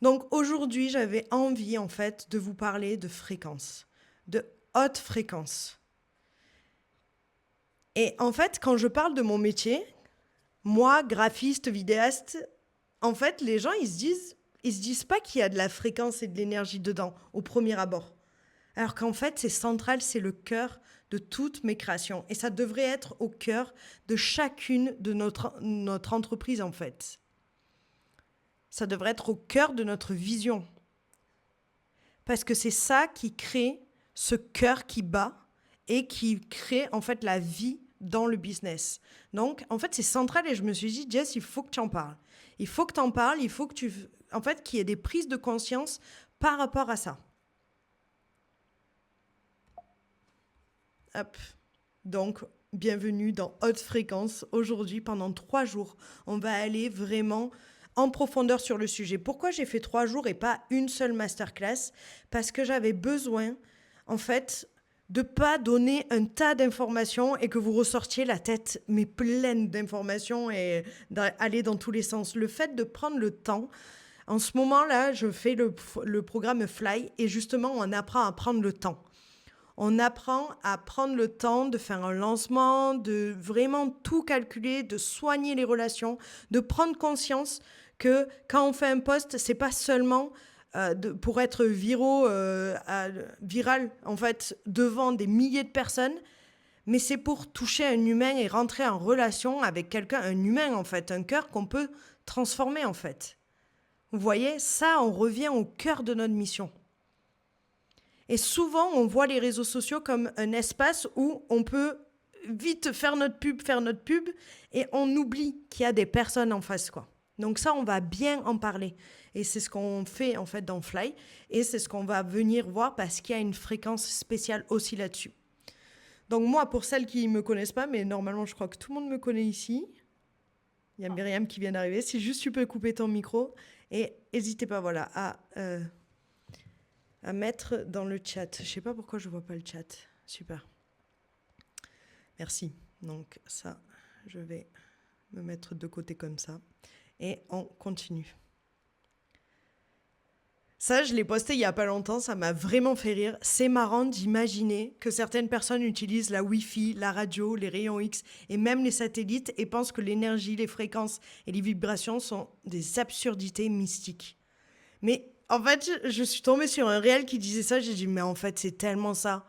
Donc aujourd'hui, j'avais envie en fait de vous parler de fréquence, de haute fréquence. Et en fait, quand je parle de mon métier, moi, graphiste, vidéaste, en fait, les gens, ils se disent pas qu'il y a de la fréquence et de l'énergie dedans, au premier abord. Alors qu'en fait, c'est central, c'est le cœur de toutes mes créations. Et ça devrait être au cœur de chacune de notre entreprise, en fait. Ça devrait être au cœur de notre vision. Parce que c'est ça qui crée ce cœur qui bat et qui crée, en fait, la vie dans le business. Donc, en fait, c'est central et je me suis dit, Jess, il faut que tu en parles. Il faut que tu en parles, il faut que en fait, qu'il y ait des prises de conscience par rapport à ça. Hop. Donc, bienvenue dans Haute Fréquence. Aujourd'hui, pendant 3 jours, on va aller vraiment en profondeur sur le sujet. Pourquoi j'ai fait 3 jours et pas une seule masterclass? Parce que j'avais besoin, en fait, de pas donner un tas d'informations et que vous ressortiez la tête mais pleine d'informations et d'aller dans tous les sens. Le fait de prendre le temps. En ce moment-là, je fais le programme Fly et justement, on apprend à prendre le temps. On apprend à prendre le temps de faire un lancement, de vraiment tout calculer, de soigner les relations, de prendre conscience que quand on fait un post, c'est pas seulement pour être viral en fait devant des milliers de personnes, mais c'est pour toucher un humain et rentrer en relation avec quelqu'un, un humain en fait, un cœur qu'on peut transformer en fait. Vous voyez, ça, on revient au cœur de notre mission. Et souvent, on voit les réseaux sociaux comme un espace où on peut vite faire notre pub, et on oublie qu'il y a des personnes en face, quoi. Donc ça, on va bien en parler. Et c'est ce qu'on fait, en fait, dans Fly. Et c'est ce qu'on va venir voir parce qu'il y a une fréquence spéciale aussi là-dessus. Donc moi, pour celles qui ne me connaissent pas, mais normalement, je crois que tout le monde me connaît ici. Il y a Myriam qui vient d'arriver. Si juste tu peux couper ton micro. Et n'hésitez pas, voilà, à mettre dans le chat. Je sais pas pourquoi je vois pas le chat. Super. Merci. Donc ça, je vais me mettre de côté comme ça. Et on continue. Ça, je l'ai posté il y a pas longtemps, ça m'a vraiment fait rire. C'est marrant d'imaginer que certaines personnes utilisent la Wi-Fi, la radio, les rayons X et même les satellites et pensent que l'énergie, les fréquences et les vibrations sont des absurdités mystiques. Mais en fait, je suis tombée sur un réel qui disait ça. J'ai dit, mais en fait, c'est tellement ça.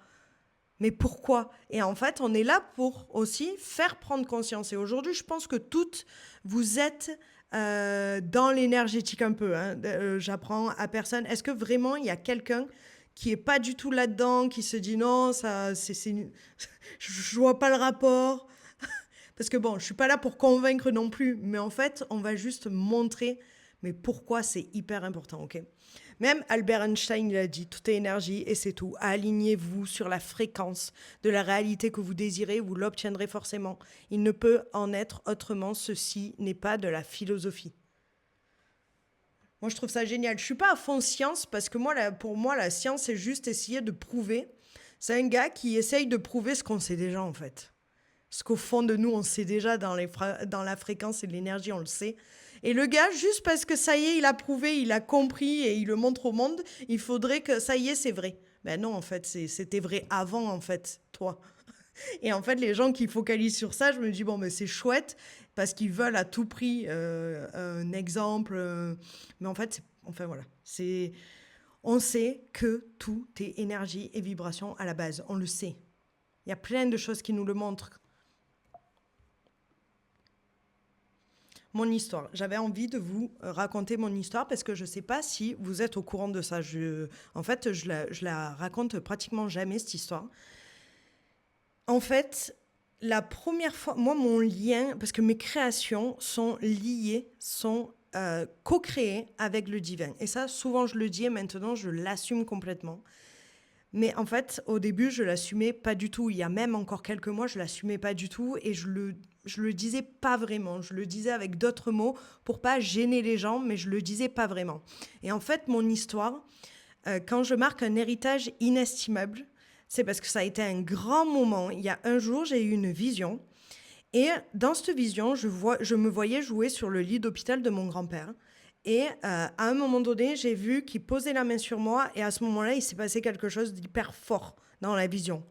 Mais pourquoi? Et en fait, on est là pour aussi faire prendre conscience. Et aujourd'hui, je pense que toutes, vous êtes dans l'énergétique un peu. Hein. J'apprends à personne. Est-ce que vraiment, il y a quelqu'un qui est pas du tout là-dedans, qui se dit non, ça, je vois pas le rapport. Parce que bon, je suis pas là pour convaincre non plus. Mais en fait, on va juste montrer mais pourquoi c'est hyper important, ok? Même Albert Einstein, il a dit, tout est énergie et c'est tout. Alignez-vous sur la fréquence de la réalité que vous désirez, vous l'obtiendrez forcément. Il ne peut en être autrement, ceci n'est pas de la philosophie. Moi, je trouve ça génial. Je ne suis pas à fond science parce que pour moi, la science, c'est juste essayer de prouver. C'est un gars qui essaye de prouver ce qu'on sait déjà, en fait. Ce qu'au fond de nous, on sait déjà dans la fréquence et l'énergie, on le sait. Et le gars, juste parce que ça y est, il a prouvé, il a compris et il le montre au monde, il faudrait que ça y est, c'est vrai. Ben non, en fait, c'était vrai avant, en fait, toi. Et en fait, les gens qui focalisent sur ça, je me dis, bon, mais c'est chouette parce qu'ils veulent à tout prix un exemple. Mais en fait, enfin voilà, on sait que tout est énergie et vibration à la base. On le sait. Il y a plein de choses qui nous le montrent. Mon histoire. J'avais envie de vous raconter mon histoire parce que je ne sais pas si vous êtes au courant de ça. En fait, je la raconte pratiquement jamais, cette histoire. En fait, la première fois, moi, mon lien, parce que mes créations sont liées, sont co-créées avec le divin. Et ça, souvent, je le dis et maintenant, je l'assume complètement. Mais en fait, au début, je l'assumais pas du tout. Il y a même encore quelques mois, je l'assumais pas du tout et je le disais pas vraiment. Je le disais avec d'autres mots pour pas gêner les gens, mais je le disais pas vraiment. Et en fait, mon histoire, quand je marque un héritage inestimable, c'est parce que ça a été un grand moment. Il y a un jour, j'ai eu une vision. Et dans cette vision, je me voyais jouer sur le lit d'hôpital de mon grand-père. Et à un moment donné, j'ai vu qu'il posait la main sur moi et à ce moment-là, il s'est passé quelque chose d'hyper fort dans la vision.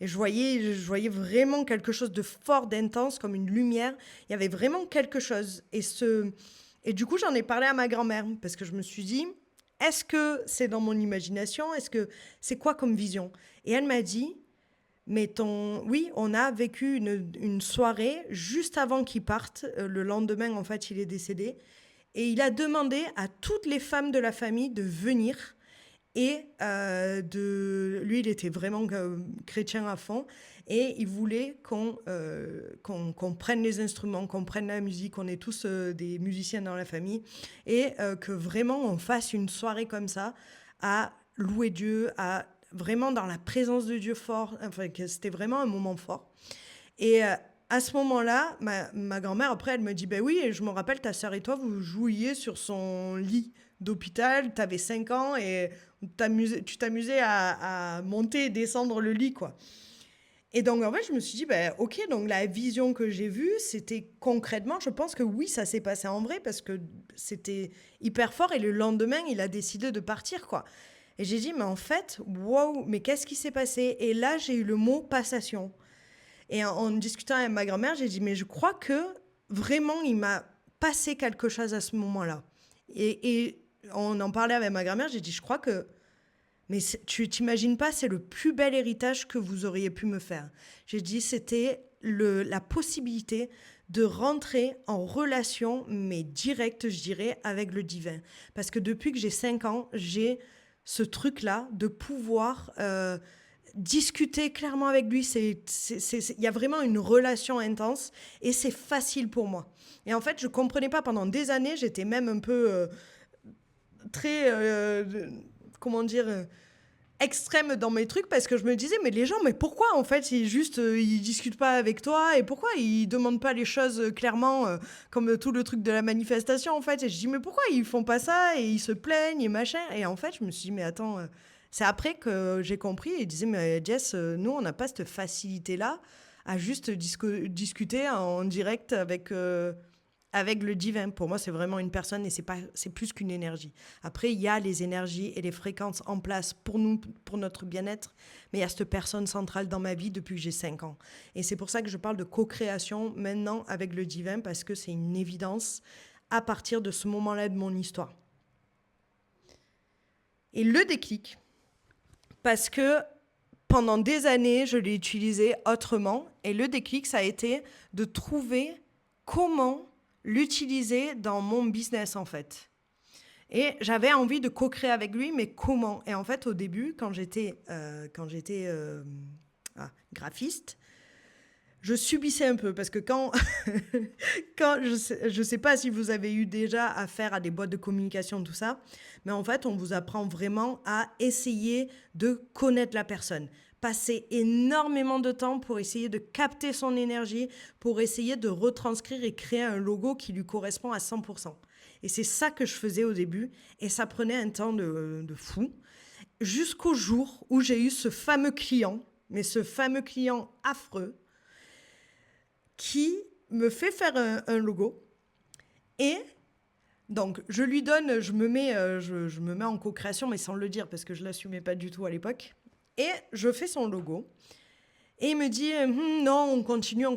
Et je voyais vraiment quelque chose de fort, d'intense, comme une lumière. Il y avait vraiment quelque chose. Et du coup, j'en ai parlé à ma grand-mère parce que je me suis dit, est-ce que c'est dans mon imagination? Est-ce que c'est quoi comme vision? Et elle m'a dit, mais oui, on a vécu une soirée juste avant qu'il parte. Le lendemain, en fait, il est décédé. Et il a demandé à toutes les femmes de la famille de venir. Et lui, il était vraiment chrétien à fond. Et il voulait qu'on prenne les instruments, qu'on prenne la musique, qu'on ait tous des musiciens dans la famille. Et que vraiment on fasse une soirée comme ça, à louer Dieu, à vraiment dans la présence de Dieu fort. Enfin, que c'était vraiment un moment fort. Et à ce moment-là, ma grand-mère, après, elle me dit, ben oui, je me rappelle, ta sœur et toi, vous jouiez sur son lit d'hôpital, tu avais 5 ans et tu t'amusais à monter et descendre le lit, quoi. Et donc, en fait, je me suis dit, ben, ok, donc la vision que j'ai vue, c'était concrètement, je pense que oui, ça s'est passé en vrai parce que c'était hyper fort et le lendemain, il a décidé de partir, quoi. Et j'ai dit, mais en fait, wow, mais qu'est-ce qui s'est passé? Et là, j'ai eu le mot passation. Et en discutant avec ma grand-mère, j'ai dit, mais je crois que vraiment, il m'a passé quelque chose à ce moment-là. Et on en parlait avec ma grand-mère, j'ai dit, je crois que, mais tu t'imagines pas, c'est le plus bel héritage que vous auriez pu me faire. J'ai dit, c'était la possibilité de rentrer en relation, mais directe, je dirais, avec le divin. Parce que depuis que j'ai 5 ans, j'ai ce truc-là de pouvoir discuter clairement avec lui. Il y a vraiment une relation intense et c'est facile pour moi. Et en fait, je comprenais pas pendant des années, j'étais même un peu très, comment dire, extrême dans mes trucs parce que je me disais, mais les gens, mais pourquoi en fait ils discutent pas avec toi et pourquoi ils demandent pas les choses clairement comme tout le truc de la manifestation en fait. Et je dis, mais pourquoi ils font pas ça et ils se plaignent et machin. Et en fait, je me suis dit, mais attends, c'est après que j'ai compris et ils disaient, mais Jess, nous on n'a pas cette facilité là à juste discuter en direct avec le divin. Pour moi, c'est vraiment une personne et c'est plus qu'une énergie. Après, il y a les énergies et les fréquences en place pour nous, pour notre bien-être, mais il y a cette personne centrale dans ma vie depuis que j'ai 5 ans. Et c'est pour ça que je parle de co-création maintenant avec le divin, parce que c'est une évidence à partir de ce moment-là de mon histoire. Et le déclic, parce que pendant des années, je l'ai utilisé autrement, et le déclic, ça a été de trouver comment l'utiliser dans mon business en fait. Et j'avais envie de co-créer avec lui, mais comment? Et en fait, au début, quand j'étais graphiste, je subissais un peu parce que quand je sais pas si vous avez eu déjà affaire à des boîtes de communication, tout ça, mais en fait, on vous apprend vraiment à essayer de connaître la personne. Passer énormément de temps pour essayer de capter son énergie, pour essayer de retranscrire et créer un logo qui lui correspond à 100%. Et c'est ça que je faisais au début, et ça prenait un temps de fou, jusqu'au jour où j'ai eu ce fameux client, mais ce fameux client affreux, qui me fait faire un logo. Et donc, je lui donne, je me mets en co-création, mais sans le dire, parce que je ne l'assumais pas du tout à l'époque. Et je fais son logo. Et il me dit, non, on continue.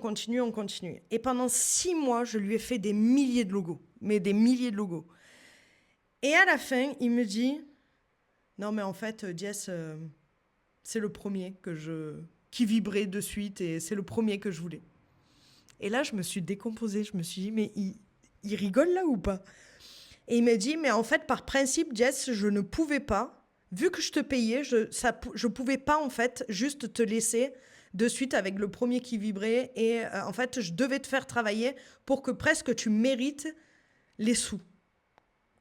Et pendant 6 mois, je lui ai fait des milliers de logos. Mais des milliers de logos. Et à la fin, il me dit, non, mais en fait, Jess, c'est le premier qui vibrait de suite et c'est le premier que je voulais. Et là, je me suis décomposée. Je me suis dit, mais il rigole là ou pas? Et il m'a dit, mais en fait, par principe, Jess, je ne pouvais pas, vu que je te payais, je pouvais pas, en fait, juste te laisser de suite avec le premier qui vibrait. Et en fait, je devais te faire travailler pour que presque tu mérites les sous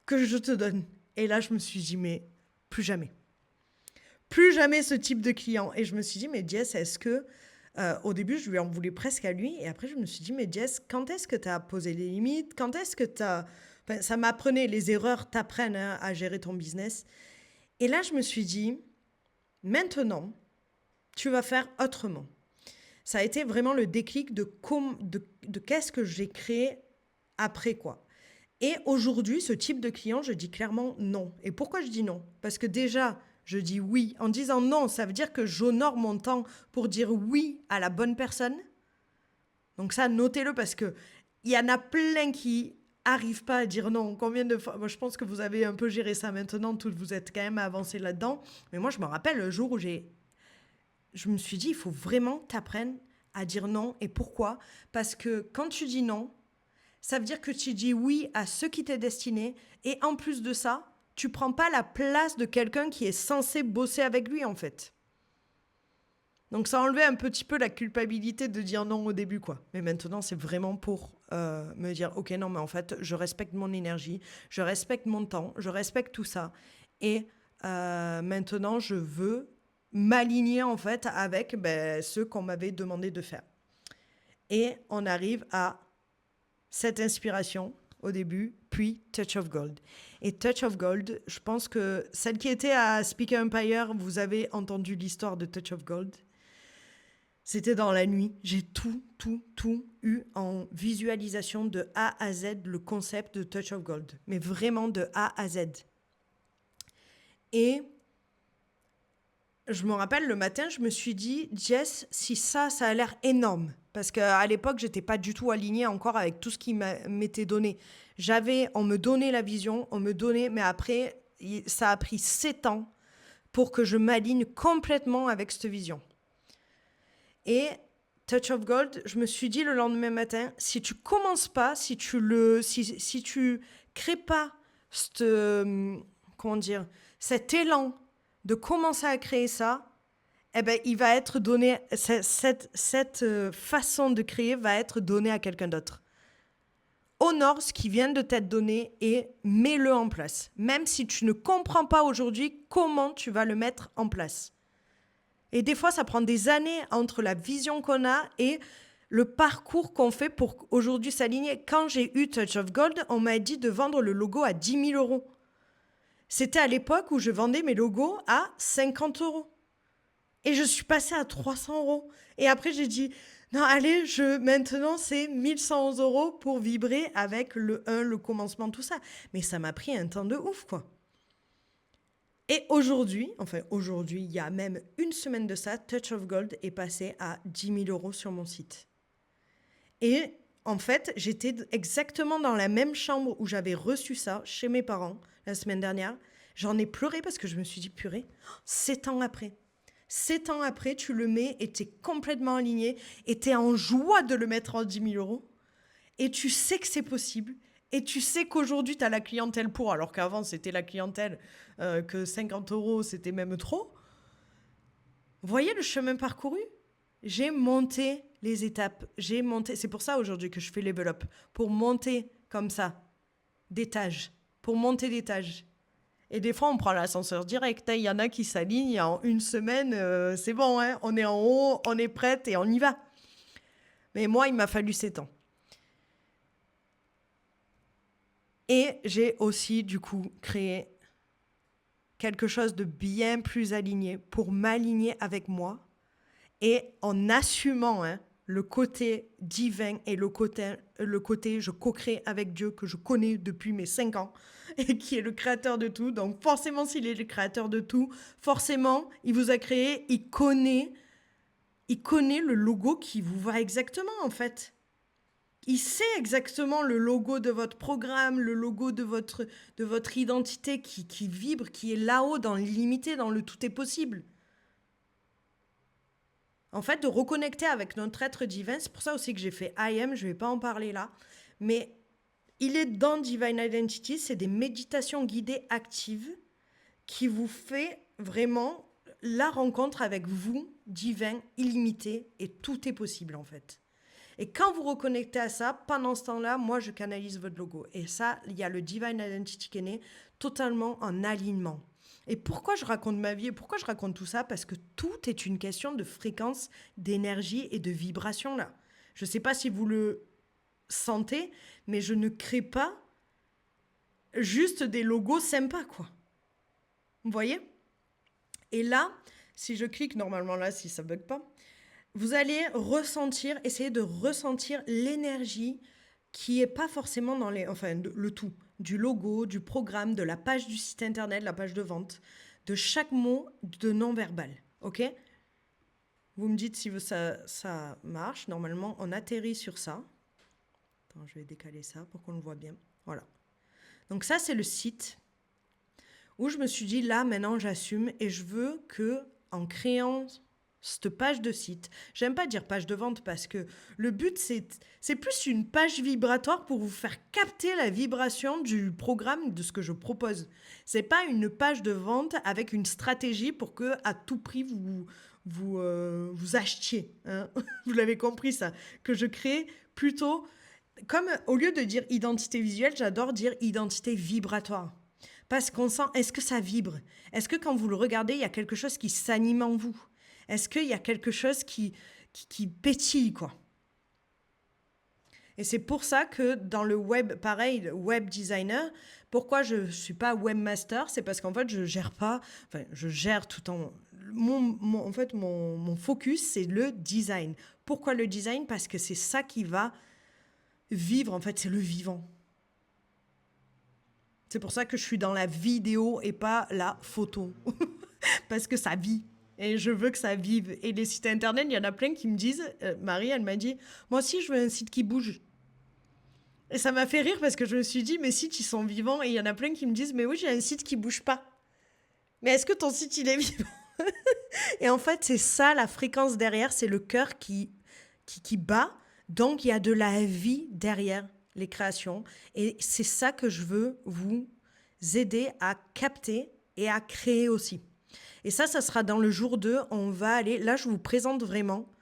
que je te donne. Et là, je me suis dit, mais plus jamais. Plus jamais ce type de client. Et je me suis dit, mais Jess, est-ce que... au début, je lui en voulais presque à lui. Et après, je me suis dit, mais Jess, quand est-ce que tu as posé les limites? Quand est-ce que tu as... Enfin, ça m'apprenait, les erreurs t'apprennent à gérer ton business. Et là, je me suis dit, maintenant, tu vas faire autrement. Ça a été vraiment le déclic de qu'est-ce que j'ai créé après, quoi. Et aujourd'hui, ce type de client, je dis clairement non. Et pourquoi je dis non? Parce que déjà, je dis oui. En disant non, ça veut dire que j'honore mon temps pour dire oui à la bonne personne. Donc ça, notez-le parce que il y en a plein qui arrivent pas à dire non. Combien de fois? Moi, je pense que vous avez un peu géré ça maintenant. Toutes vous êtes quand même avancé là-dedans. Mais moi, je me rappelle le jour où je me suis dit, il faut vraiment t'apprendre à dire non. Et pourquoi? Parce que quand tu dis non, ça veut dire que tu dis oui à ce qui t'est destiné. Et en plus de ça, tu prends pas la place de quelqu'un qui est censé bosser avec lui, en fait. Donc ça enlevait un petit peu la culpabilité de dire non au début, quoi. Mais maintenant, c'est vraiment pour me dire, ok, non, mais en fait, je respecte mon énergie, je respecte mon temps, je respecte tout ça. Et maintenant, je veux m'aligner, en fait, avec ce qu'on m'avait demandé de faire. Et on arrive à cette inspiration au début, puis Touch of Gold. Et Touch of Gold, je pense que celle qui était à Speaker Empire, vous avez entendu l'histoire de Touch of Gold. C'était dans la nuit. J'ai tout eu en visualisation de A à Z, le concept de Touch of Gold. Mais vraiment de A à Z. Et je me rappelle, le matin, je me suis dit, Jess, si ça a l'air énorme. Parce qu'à l'époque, j'étais pas du tout alignée encore avec tout ce qui m'était donné. On me donnait la vision, mais après, ça a pris 7 ans pour que je m'aligne complètement avec cette vision. Et Touch of Gold, je me suis dit le lendemain matin, si tu commences pas, si tu crées pas cet élan de commencer à créer ça, eh ben, il va être donné, cette façon de créer va être donnée à quelqu'un d'autre. Honore ce qui vient de t'être donné et mets-le en place. Même si tu ne comprends pas aujourd'hui comment tu vas le mettre en place. Et des fois, ça prend des années entre la vision qu'on a et le parcours qu'on fait pour aujourd'hui s'aligner. Quand j'ai eu Touch of Gold, on m'a dit de vendre le logo à 10 000 euros. C'était à l'époque où je vendais mes logos à 50 euros. Et je suis passée à 300 euros. Et après, j'ai dit, non, allez, maintenant, c'est 1111 euros pour vibrer avec le commencement, tout ça. Mais ça m'a pris un temps de ouf, quoi. Et aujourd'hui, il y a même une semaine de ça, Touch of Gold est passé à 10 000 euros sur mon site. Et en fait, j'étais exactement dans la même chambre où j'avais reçu ça chez mes parents la semaine dernière. J'en ai pleuré parce que je me suis dit, purée, 7 ans après. 7 ans après, tu le mets et tu es complètement aligné et tu es en joie de le mettre en 10 000 euros. Et tu sais que c'est possible. Et tu sais qu'aujourd'hui, tu as la clientèle pour, alors qu'avant, c'était la clientèle que 50 euros, c'était même trop. Voyez le chemin parcouru? J'ai monté les étapes. C'est pour ça aujourd'hui que je fais Level Up. Pour monter comme ça, d'étage. Pour monter d'étage. Et des fois, on prend l'ascenseur direct. Il y en a qui s'alignent en une semaine. C'est bon, hein, on est en haut, on est prête et on y va. Mais moi, il m'a fallu 7 ans. Et j'ai aussi, du coup, créé quelque chose de bien plus aligné pour m'aligner avec moi et en assumant le côté divin et le côté je co-crée avec Dieu que je connais depuis mes 5 ans et qui est le créateur de tout. Donc forcément, s'il est le créateur de tout, forcément, il vous a créé, il connaît le logo qui vous va exactement en fait. Il sait exactement le logo de votre programme, le logo de votre identité qui vibre, qui est là-haut dans l'illimité, dans le tout est possible. En fait, de reconnecter avec notre être divin, c'est pour ça aussi que j'ai fait I Am, je ne vais pas en parler là, mais il est dans Divine Identity, c'est des méditations guidées actives qui vous fait vraiment la rencontre avec vous, divin, illimité, et tout est possible en fait. Et quand vous reconnectez à ça, pendant ce temps-là, moi, je canalise votre logo. Et ça, il y a le Divine Identity qui est né totalement en alignement. Et pourquoi je raconte ma vie et pourquoi je raconte tout ça? Parce que tout est une question de fréquence, d'énergie et de vibration, là. Je ne sais pas si vous le sentez, mais je ne crée pas juste des logos sympas, quoi. Vous voyez? Et là, si je clique, normalement là, si ça ne bug pas, vous allez essayer de ressentir l'énergie qui est pas forcément dans les... Enfin, le tout. Du logo, du programme, de la page du site internet, la page de vente, de chaque mot de non-verbal. OK? Vous me dites si ça marche. Normalement, on atterrit sur ça. Attends, je vais décaler ça pour qu'on le voit bien. Voilà. Donc ça, c'est le site où je me suis dit, là, maintenant, j'assume et je veux que, en créant cette page de site, j'aime pas dire page de vente parce que le but, c'est plus une page vibratoire pour vous faire capter la vibration du programme, de ce que je propose. C'est pas une page de vente avec une stratégie pour que, à tout prix, vous achetiez. Hein. Vous l'avez compris, ça. Que je crée plutôt, comme au lieu de dire identité visuelle, j'adore dire identité vibratoire. Parce qu'on sent, est-ce que ça vibre? Est-ce que quand vous le regardez, il y a quelque chose qui s'anime en vous? Est-ce qu'il y a quelque chose qui pétille, quoi? Et c'est pour ça que dans le web, pareil, le web designer, pourquoi je ne suis pas webmaster? C'est parce qu'en fait, je gère pas, enfin, je gère tout en... en fait, mon focus, c'est le design. Pourquoi le design? Parce que c'est ça qui va vivre, en fait, c'est le vivant. C'est pour ça que je suis dans la vidéo et pas la photo. Parce que ça vit. Et je veux que ça vive. Et les sites internet, il y en a plein qui me disent, Marie, elle m'a dit, moi aussi, je veux un site qui bouge. Et ça m'a fait rire parce que je me suis dit, mes sites, ils sont vivants. Et il y en a plein qui me disent, mais oui, j'ai un site qui bouge pas. Mais est-ce que ton site, il est vivant? Et en fait, c'est ça, la fréquence derrière, c'est le cœur qui bat. Donc, il y a de la vie derrière les créations. Et c'est ça que je veux vous aider à capter et à créer aussi. Et ça sera dans le jour 2. On va aller, là, je vous présente vraiment.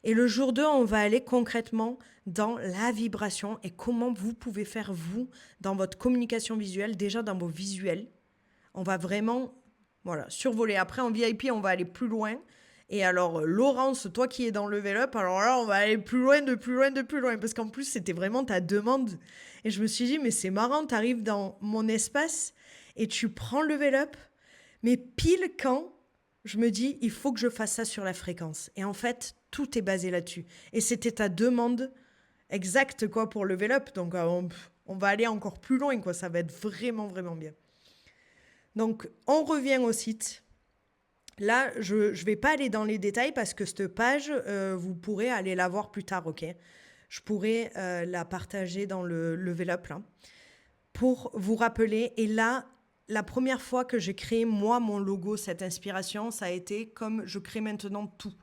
Et le jour 2, on va aller concrètement dans la vibration et comment vous pouvez faire, vous, dans votre communication visuelle, déjà dans vos visuels. On va vraiment, voilà, survoler. Après, en VIP, on va aller plus loin. Et alors, Laurence, toi qui es dans Level Up, alors là, on va aller plus loin, de plus loin, de plus loin. Parce qu'en plus, c'était vraiment ta demande. Et je me suis dit, mais c'est marrant, tu arrives dans mon espace et tu prends Level Up. Mais pile quand je me dis, il faut que je fasse ça sur la fréquence. Et en fait, tout est basé là-dessus. Et c'était ta demande exacte, quoi, pour Level Up. Donc, on va aller encore plus loin, quoi. Ça va être vraiment, vraiment bien. Donc, on revient au site. Là, je ne vais pas aller dans les détails parce que cette page, vous pourrez aller la voir plus tard, ok? Je pourrais la partager dans le Level Up, là, pour vous rappeler. Et là, la première fois que j'ai créé, moi, mon logo, cette inspiration, ça a été comme je crée maintenant tout.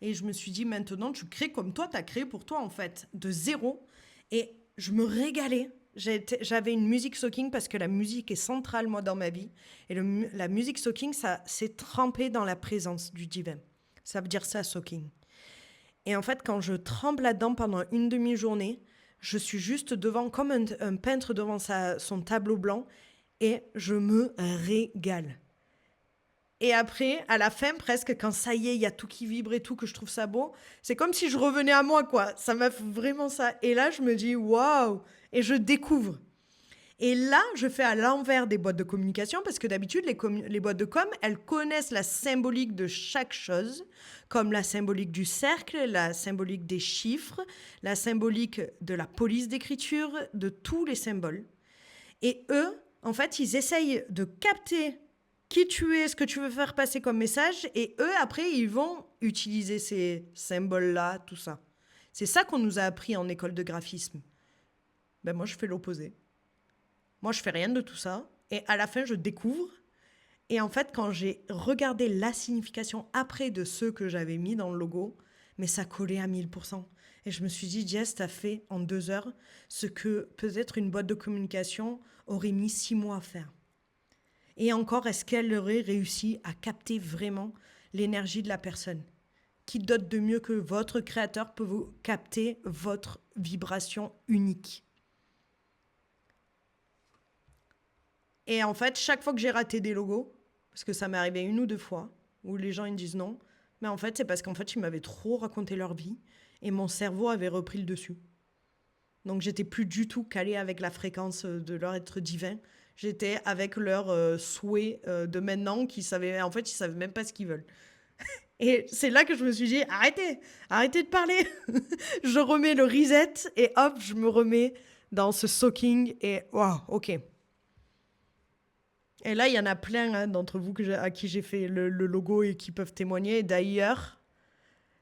Et je me suis dit, maintenant, tu crées comme toi, tu as créé pour toi, en fait, de zéro. Et je me régalais. J'avais une musique soaking parce que la musique est centrale, moi, dans ma vie. Et la musique soaking, ça s'est trempé dans la présence du divin. Ça veut dire ça, soaking. Et en fait, quand je trempe là-dedans pendant une demi-journée, je suis juste devant, comme un peintre devant son tableau blanc, et je me régale. Et après, à la fin, presque, quand ça y est, il y a tout qui vibre et tout, que je trouve ça beau, c'est comme si je revenais à moi, quoi. Ça m'a fait vraiment ça. Et là, je me dis, waouh! Et je découvre. Et là, je fais à l'envers des boîtes de communication parce que d'habitude, les boîtes de com, elles connaissent la symbolique de chaque chose, comme la symbolique du cercle, la symbolique des chiffres, la symbolique de la police d'écriture, de tous les symboles. Et eux, en fait, ils essayent de capter qui tu es, ce que tu veux faire passer comme message, et eux, après, ils vont utiliser ces symboles-là, tout ça. C'est ça qu'on nous a appris en école de graphisme. Ben moi, je fais l'opposé. Moi, je fais rien de tout ça. Et à la fin, je découvre. Et en fait, quand j'ai regardé la signification après de ceux que j'avais mis dans le logo, mais ça collait à 1000%. Et je me suis dit, Jess, t'as fait en 2 heures ce que peut-être une boîte de communication aurait mis 6 mois à faire. Et encore, est-ce qu'elle aurait réussi à capter vraiment l'énergie de la personne? Qui d'autre de mieux que votre créateur peut vous capter votre vibration unique? Et en fait, chaque fois que j'ai raté des logos, parce que ça m'est arrivé 1 ou 2 fois, où les gens ils me disent non, mais en fait, c'est parce qu'en fait, ils m'avaient trop raconté leur vie et mon cerveau avait repris le dessus. Donc, j'étais plus du tout calée avec la fréquence de leur être divin. J'étais avec leur souhait de maintenant qui savaient, en fait, ils savaient même pas ce qu'ils veulent. Et c'est là que je me suis dit, arrêtez de parler. Je remets le reset et hop, je me remets dans ce soaking et waouh, ok. Et là, il y en a plein hein, d'entre vous à qui j'ai fait le logo et qui peuvent témoigner. Et d'ailleurs,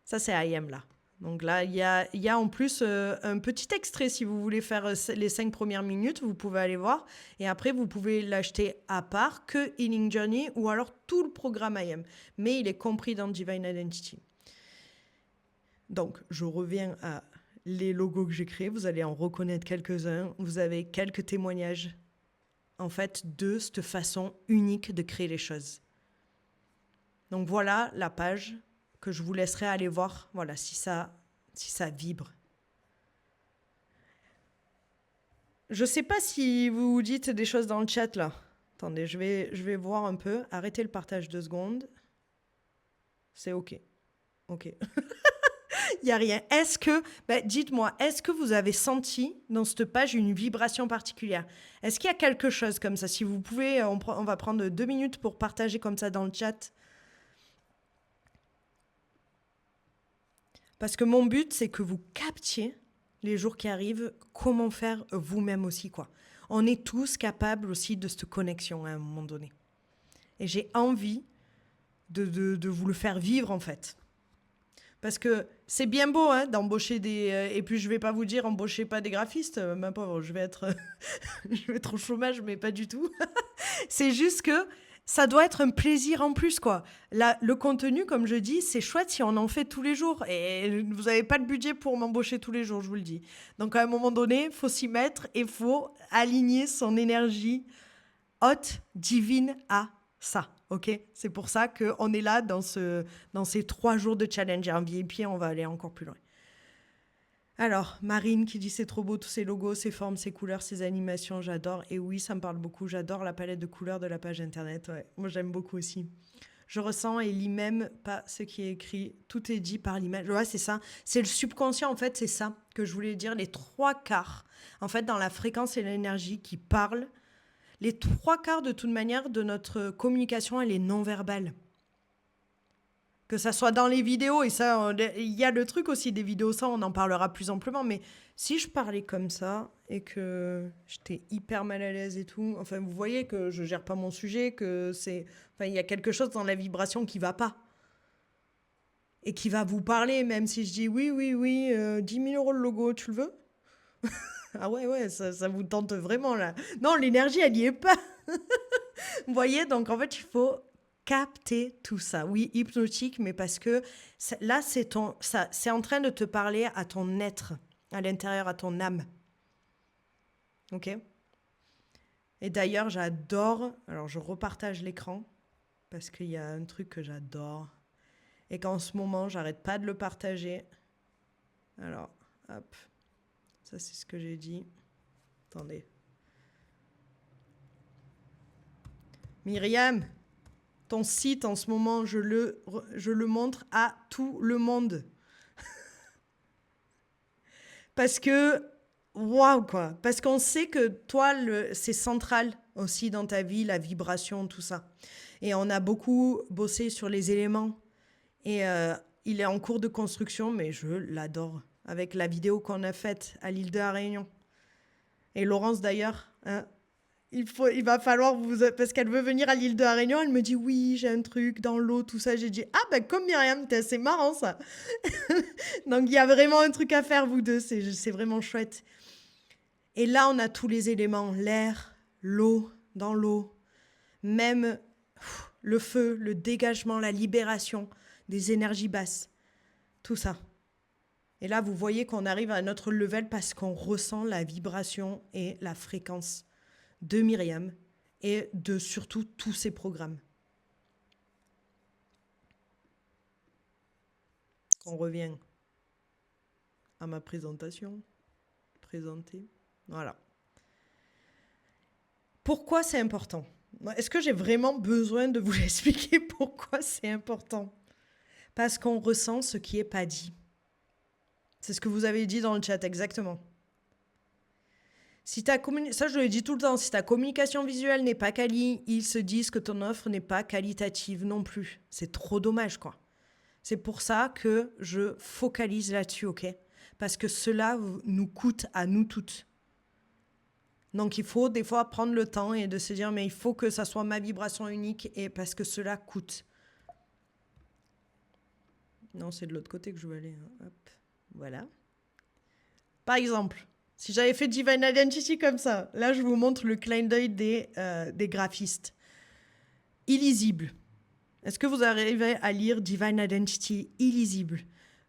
ça c'est IM là. Donc là, il y a en plus un petit extrait si vous voulez faire les 5 premières minutes, vous pouvez aller voir. Et après, vous pouvez l'acheter à part que Healing Journey ou alors tout le programme IM. Mais il est compris dans Divine Identity. Donc, je reviens à les logos que j'ai créés. Vous allez en reconnaître quelques-uns. Vous avez quelques témoignages, en fait, de cette façon unique de créer les choses. Donc, voilà la page que je vous laisserai aller voir. Voilà, si ça vibre. Je sais pas si vous dites des choses dans le chat, là. Attendez, je vais voir un peu. Arrêtez le partage 2 secondes. C'est OK. OK. Il n'y a rien. Est-ce que, dites-moi, est-ce que vous avez senti dans cette page une vibration particulière? Est-ce qu'il y a quelque chose comme ça? Si vous pouvez, on va prendre 2 minutes pour partager comme ça dans le chat. Parce que mon but, c'est que vous captiez les jours qui arrivent, comment faire vous-même aussi, quoi. On est tous capables aussi de cette connexion à un moment donné. Et j'ai envie de vous le faire vivre, en fait. Parce que c'est bien beau hein, d'embaucher des... et puis je vais pas vous dire, embauchez pas des graphistes. Ma pauvre, je vais être au chômage, mais pas du tout. C'est juste que ça doit être un plaisir en plus, quoi. Là, le contenu, comme je dis, c'est chouette si on en fait tous les jours. Et vous n'avez pas le budget pour m'embaucher tous les jours, je vous le dis. Donc à un moment donné, il faut s'y mettre et il faut aligner son énergie haute, divine à ça. Ok, c'est pour ça qu'on est là dans ces 3 jours de challenge. Et en VIP, on va aller encore plus loin. Alors, Marine qui dit c'est trop beau, tous ces logos, ces formes, ces couleurs, ces animations, j'adore. Et oui, ça me parle beaucoup, j'adore la palette de couleurs de la page internet. Ouais. Moi, j'aime beaucoup aussi. Je ressens et lis même pas ce qui est écrit. Tout est dit par l'image. Ouais, c'est ça. C'est le subconscient, en fait, c'est ça que je voulais dire. Les 3/4, en fait, dans la fréquence et l'énergie qui parlent, les 3/4 de toute manière de notre communication, elle est non verbale. Que ça soit dans les vidéos, et ça, il y a le truc aussi des vidéos, ça, on en parlera plus amplement, mais si je parlais comme ça et que j'étais hyper mal à l'aise et tout, enfin, vous voyez que je gère pas mon sujet, que c'est... Enfin, il y a quelque chose dans la vibration qui va pas. Et qui va vous parler, même si je dis oui, 10 000 euros le logo, tu le veux? Ah ouais, ça vous tente vraiment, là. Non, l'énergie, elle y est pas. Vous voyez, donc en fait, il faut capter tout ça. Oui, hypnotique, mais parce que là, c'est en train de te parler à ton être, à l'intérieur, à ton âme. Ok? Et d'ailleurs, j'adore. Alors, je repartage l'écran parce qu'il y a un truc que j'adore et qu'en ce moment, j'arrête pas de le partager. Alors, hop. Ça, c'est ce que j'ai dit. Attendez. Myriam, ton site en ce moment, je le montre à tout le monde. Parce que, waouh quoi, parce qu'on sait que toi, c'est central aussi dans ta vie, la vibration, tout ça. Et on a beaucoup bossé sur les éléments. Et il est en cours de construction, mais je l'adore. Avec la vidéo qu'on a faite à l'île de la Réunion. Et Laurence d'ailleurs, hein, il va falloir parce qu'elle veut venir à l'île de la Réunion, elle me dit oui, j'ai un truc dans l'eau, tout ça. J'ai dit ah ben comme Myriam, c'est marrant ça. Donc il y a vraiment un truc à faire vous deux, c'est vraiment chouette. Et là on a tous les éléments, l'air, l'eau, dans l'eau, même le feu, le dégagement, la libération des énergies basses, tout ça. Et là vous voyez qu'on arrive à notre level parce qu'on ressent la vibration et la fréquence de Myriam et de surtout tous ces programmes. On revient à ma présentation. Présenter. Voilà. Pourquoi c'est important? Est-ce que j'ai vraiment besoin de vous expliquer pourquoi c'est important? Parce qu'on ressent ce qui n'est pas dit. C'est ce que vous avez dit dans le chat, exactement. Si ça, je le dis tout le temps, si ta communication visuelle n'est pas quali, ils se disent que ton offre n'est pas qualitative non plus. C'est trop dommage, quoi. C'est pour ça que je focalise là-dessus, ok? Parce que cela nous coûte à nous toutes. Donc il faut des fois prendre le temps et de se dire mais il faut que ça soit ma vibration unique et parce que cela coûte. Non, c'est de l'autre côté que je veux aller. Hop, voilà. Par exemple, si j'avais fait Divine Identity comme ça, là je vous montre le clin d'œil des graphistes. Illisible. Est-ce que vous arrivez à lire Divine Identity illisible?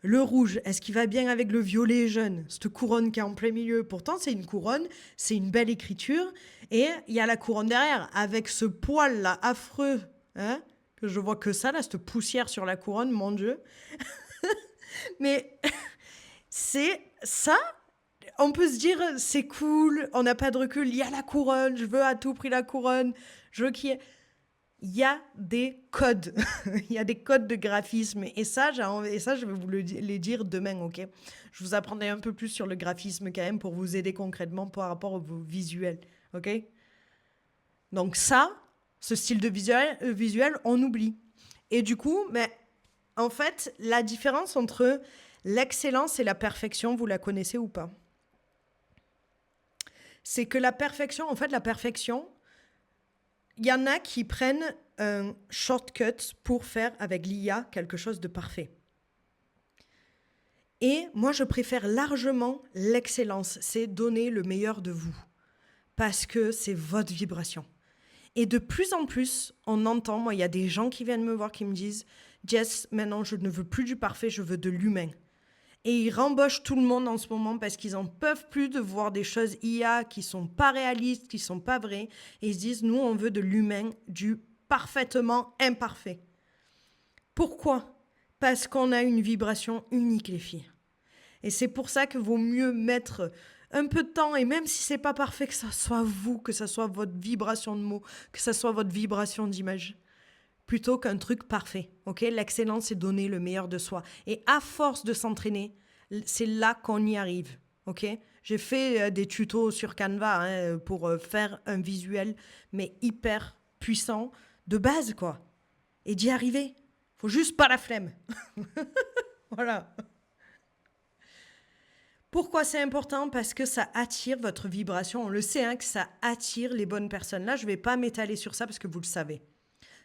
Le rouge, est-ce qu'il va bien avec le violet jaune? Cette couronne qui est en plein milieu. Pourtant, c'est une couronne, c'est une belle écriture. Et il y a la couronne derrière, avec ce poil-là affreux. Hein, que je vois que ça, là, cette poussière sur la couronne, mon Dieu. Mais c'est ça. On peut se dire, c'est cool, on n'a pas de recul. Il y a la couronne, je veux à tout prix la couronne. Je veux qu'il y ait... Il y a des codes. Il y a des codes de graphisme. Et ça, je vais vous les dire demain, ok? Je vous apprendrai un peu plus sur le graphisme quand même pour vous aider concrètement par rapport aux visuels, ok? Donc ça, ce style de visuel, on oublie. Et du coup, mais en fait, la différence entre l'excellence et la perfection, vous la connaissez ou pas? C'est que la perfection, il y en a qui prennent un shortcut pour faire avec l'IA quelque chose de parfait. Et moi, je préfère largement l'excellence. C'est donner le meilleur de vous. Parce que c'est votre vibration. Et de plus en plus, on entend, moi, il y a des gens qui viennent me voir qui me disent « Jess, maintenant, je ne veux plus du parfait, je veux de l'humain. » Et ils rembauchent tout le monde en ce moment parce qu'ils n'en peuvent plus de voir des choses IA qui sont pas réalistes, qui sont pas vraies. Et ils se disent, nous, on veut de l'humain, du parfaitement imparfait. Pourquoi? Parce qu'on a une vibration unique, les filles. Et c'est pour ça que vaut mieux mettre un peu de temps, et même si c'est pas parfait, que ça soit vous, que ça soit votre vibration de mots, que ça soit votre vibration d'image, plutôt qu'un truc parfait, ok? L'excellence, c'est donner le meilleur de soi. Et à force de s'entraîner, c'est là qu'on y arrive, ok? J'ai fait des tutos sur Canva pour faire un visuel, mais hyper puissant, de base, quoi. Et d'y arriver. Faut juste pas la flemme. Voilà. Pourquoi c'est important? Parce que ça attire votre vibration. On le sait, hein, que ça attire les bonnes personnes. Là, je vais pas m'étaler sur ça parce que vous le savez.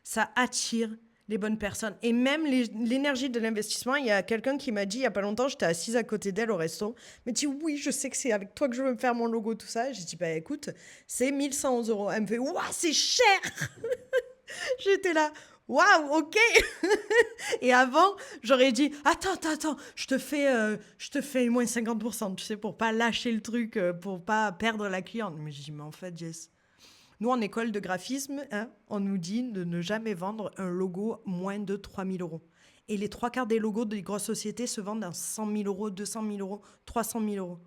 Ça attire les bonnes personnes. Et même l'énergie de l'investissement, il y a quelqu'un qui m'a dit il n'y a pas longtemps, j'étais assise à côté d'elle au resto, mais dit oui, je sais que c'est avec toi que je veux me faire mon logo, tout ça. J'ai dit bah écoute, c'est 1111 euros. Elle me fait waouh, c'est cher. J'étais là. Waouh, ok. Et avant, j'aurais dit attends, je te fais moins 50%, tu sais, pour pas lâcher le truc, pour pas perdre la cliente. Mais j'ai dit mais en fait, Jess, nous, en école de graphisme, hein, on nous dit de ne jamais vendre un logo moins de 3 000 euros. Et les trois quarts des logos des grosses sociétés se vendent à 100 000 euros, 200 000 euros, 300 000 euros.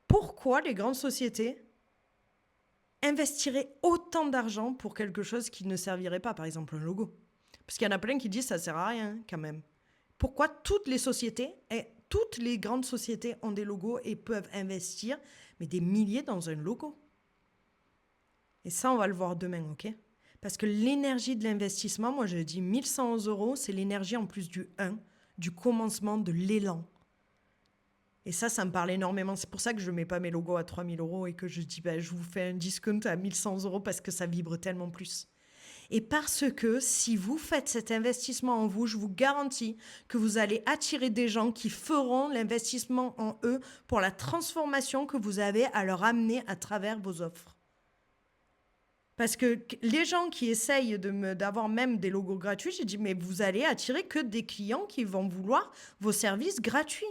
Pourquoi les grandes sociétés investiraient autant d'argent pour quelque chose qui ne servirait pas, par exemple un logo? Parce qu'il y en a plein qui disent que ça ne sert à rien quand même. Pourquoi toutes les sociétés, et toutes les grandes sociétés ont des logos et peuvent investir, mais des milliers dans un logo? Et ça, on va le voir demain, ok? Parce que l'énergie de l'investissement, moi je dis 1111 euros, c'est l'énergie en plus du 1, du commencement, de l'élan. Et ça me parle énormément. C'est pour ça que je ne mets pas mes logos à 3000 euros et que je dis, je vous fais un discount à 1100 euros parce que ça vibre tellement plus. Et parce que si vous faites cet investissement en vous, je vous garantis que vous allez attirer des gens qui feront l'investissement en eux pour la transformation que vous avez à leur amener à travers vos offres. Parce que les gens qui essayent d'avoir même des logos gratuits, j'ai dit, mais vous allez attirer que des clients qui vont vouloir vos services gratuits.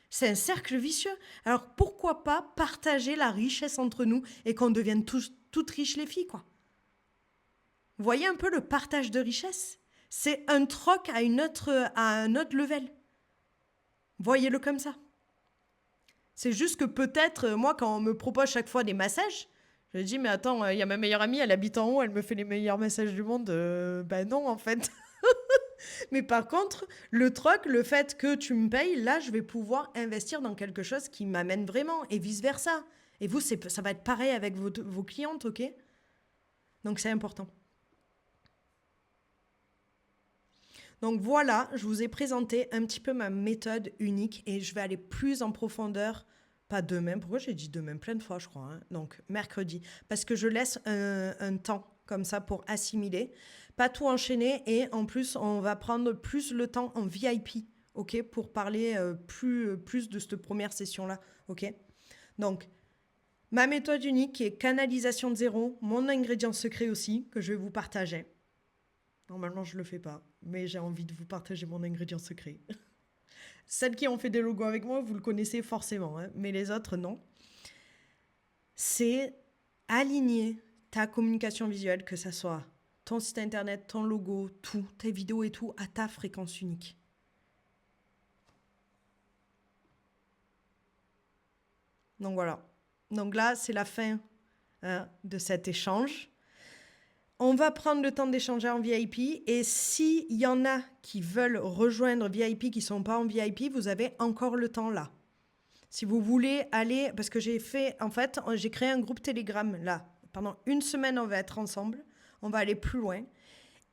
C'est un cercle vicieux. Alors pourquoi pas partager la richesse entre nous et qu'on devienne toutes riches les filles, quoi. Vous voyez un peu le partage de richesse? C'est un troc à un autre level. Voyez-le comme ça. C'est juste que peut-être, moi, quand on me propose chaque fois des massages, je dis, mais attends, il y a ma meilleure amie, elle habite en haut, elle me fait les meilleurs massages du monde. Ben non, en fait. Mais par contre, le troc, le fait que tu me payes, là, je vais pouvoir investir dans quelque chose qui m'amène vraiment et vice-versa. Et vous, ça va être pareil avec vos clientes, ok? Donc, c'est important. Donc voilà, je vous ai présenté un petit peu ma méthode unique et je vais aller plus en profondeur. Pas demain, pourquoi j'ai dit demain plein de fois, je crois, hein. Donc mercredi, parce que je laisse un temps comme ça pour assimiler, pas tout enchaîner et en plus, on va prendre plus le temps en VIP, ok, pour parler plus de cette première session-là, ok. Donc, ma méthode unique qui est canalisation de zéro, mon ingrédient secret aussi, que je vais vous partager. Normalement, je ne le fais pas, mais j'ai envie de vous partager mon ingrédient secret. Celles qui ont fait des logos avec moi, vous le connaissez forcément, hein, mais les autres, non. C'est aligner ta communication visuelle, que ça soit ton site internet, ton logo, tout, tes vidéos et tout, à ta fréquence unique. Donc voilà. Donc là, c'est la fin de cet échange. On va prendre le temps d'échanger en VIP et s'il y en a qui veulent rejoindre VIP, qui ne sont pas en VIP, vous avez encore le temps là. Si vous voulez aller, parce que j'ai créé un groupe Telegram là. Pendant une semaine, on va être ensemble, on va aller plus loin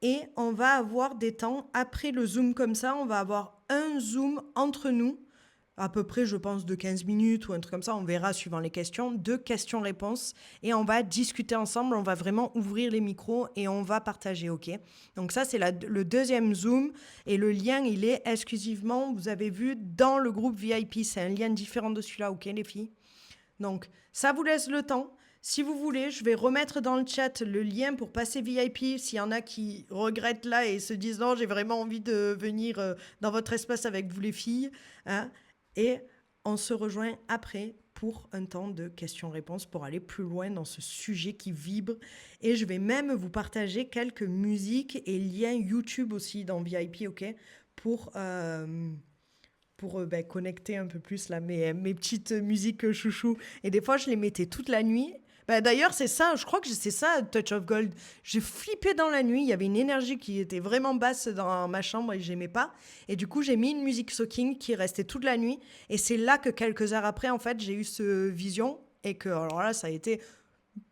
et on va avoir des temps après le Zoom comme ça, on va avoir un Zoom entre nous à peu près, je pense, de 15 minutes ou un truc comme ça. On verra suivant les questions. 2 questions-réponses. Et on va discuter ensemble. On va vraiment ouvrir les micros et on va partager, OK? Donc ça, c'est le deuxième Zoom. Et le lien, il est exclusivement, vous avez vu, dans le groupe VIP. C'est un lien différent de celui-là, OK, les filles? Donc, ça vous laisse le temps. Si vous voulez, je vais remettre dans le chat le lien pour passer VIP. S'il y en a qui regrettent là et se disent « Non, j'ai vraiment envie de venir dans votre espace avec vous les filles. Hein » Et on se rejoint après pour un temps de questions-réponses pour aller plus loin dans ce sujet qui vibre. Et je vais même vous partager quelques musiques et liens YouTube aussi dans VIP, OK, pour connecter un peu plus là, mes petites musiques chouchou. Et des fois, je les mettais toute la nuit. D'ailleurs, c'est ça, je crois que c'est ça, Touch of Gold. J'ai flippé dans la nuit, il y avait une énergie qui était vraiment basse dans ma chambre et j'aimais pas. Et du coup, j'ai mis une musique soaking qui restait toute la nuit. Et c'est là que quelques heures après, en fait, j'ai eu ce vision. Et que, alors là, ça a été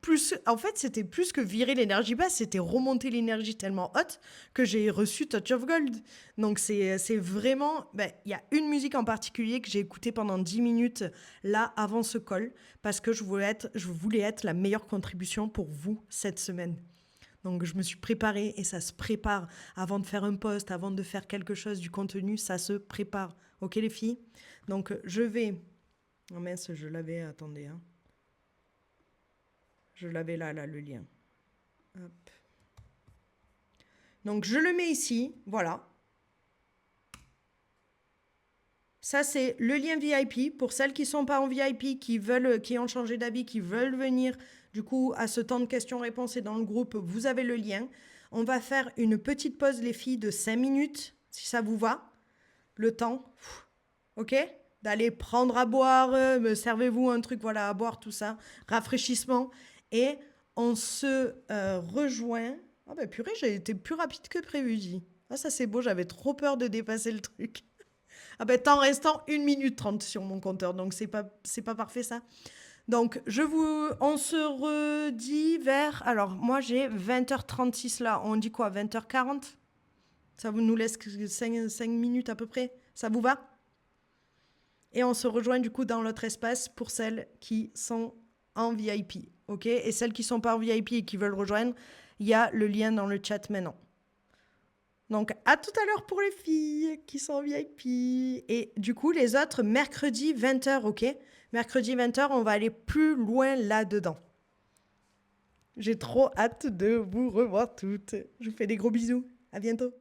plus... En fait, c'était plus que virer l'énergie basse, c'était remonter l'énergie tellement haute que j'ai reçu Touch of Gold. Donc, c'est vraiment... Il y a une musique en particulier que j'ai écoutée pendant 10 minutes, là, avant ce call, parce que je voulais être la meilleure contribution pour vous cette semaine. Donc, je me suis préparée et ça se prépare. Avant de faire un post, avant de faire quelque chose, du contenu, ça se prépare. OK, les filles? Donc, je vais... Oh mince, je l'avais... Attendez, hein. Je l'avais là, le lien. Hop. Donc, je le mets ici. Voilà. Ça, c'est le lien VIP. Pour celles qui ne sont pas en VIP, qui ont changé d'avis, qui veulent venir, du coup, à ce temps de questions-réponses et dans le groupe, vous avez le lien. On va faire une petite pause, les filles, de 5 minutes, si ça vous va. Le temps. OK? D'aller prendre à boire, servez-vous un truc, voilà, à boire, tout ça. Rafraîchissement. Et on se rejoint. Ah ben purée, j'ai été plus rapide que prévu, dis. Ah ça c'est beau, j'avais trop peur de dépasser le truc. Ah ben temps restant 1 minute 30 sur mon compteur, donc c'est pas parfait ça. Donc on se redit vers, alors moi j'ai 20h36 là, on dit quoi, 20h40? Ça nous laisse 5 minutes à peu près, ça vous va? Et on se rejoint du coup dans l'autre espace pour celles qui sont en VIP, ok? Et celles qui ne sont pas en VIP et qui veulent rejoindre, il y a le lien dans le chat maintenant. Donc, à tout à l'heure pour les filles qui sont en VIP. Et du coup, les autres, mercredi 20h, ok? Mercredi 20h, on va aller plus loin là-dedans. J'ai trop hâte de vous revoir toutes. Je vous fais des gros bisous. À bientôt.